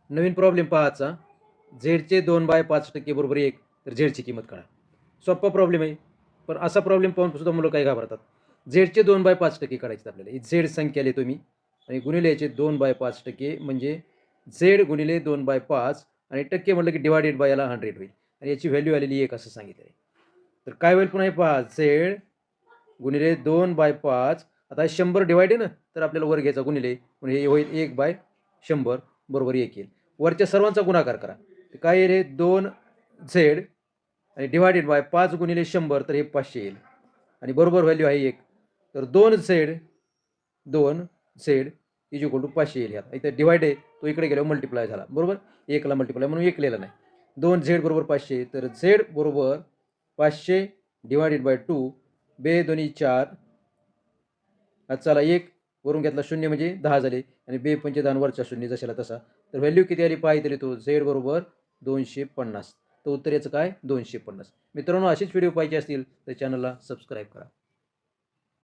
नवीन problem पाहायचा. झेडचे 2/5% बरोबर 1, तर झेडची किंमत काढा. सोपा प्रॉब्लेम आहे. पण असा प्रॉब्लेम पाहून सुद्धा मुलं काही घाबरतात. झेडचे 2/5% काढायचे आपल्याला. ही झेड संख्या लिहितो मी आणि गुणिले याचे 2/5% म्हणजे झेड गुणिले 2/5 आणि टक्के म्हटलं की डिवायडेड बाय याला 100 होईल आणि याची व्हॅल्यू आलेली 1 असं सांगितलं आहे. तर काय होईल पुन्हा हे पहा, झेड गुणिले 2/5. आता 100 डिवाइड आहे ना, तर आपल्याला वर घ्यायचा गुणिले, म्हणजे हे होईल 1/100 बरोबर 1 येईल. वरच्या सर्वांचा गुणाकार करा. तर काय येईल हे 2z आणि डिवायडेड बाय 5 गुणिले 100 तर हे 500 येईल आणि बरोबर व्हॅल्यू आहे 1. तर 2z इज इक्वल टू 500 येईल. ह्यात इथे डिवाइड आहे, तो इकडे गेल्यावर मल्टिप्लाय झाला बरोबर. 1 ला मल्टिप्लाय म्हणून 1 लिहिलं नाही. 2z बरोबर 500, तर z बरोबर 500 डिवायडेड बाय 2, बे दोन्ही 4. चला 1 वरून घेतला 0 म्हणजे 10 झाले आणि बे पंचे 10 वरचा 0 जशाला तसा. तर व्हॅल्यू किती आली पाहिजे तो झेड बरोबर 250. तर उत्तर याचं काय 250. मित्रांनो, असेच व्हिडिओ पाहिजे असतील तर चॅनलला सबस्क्राईब करा.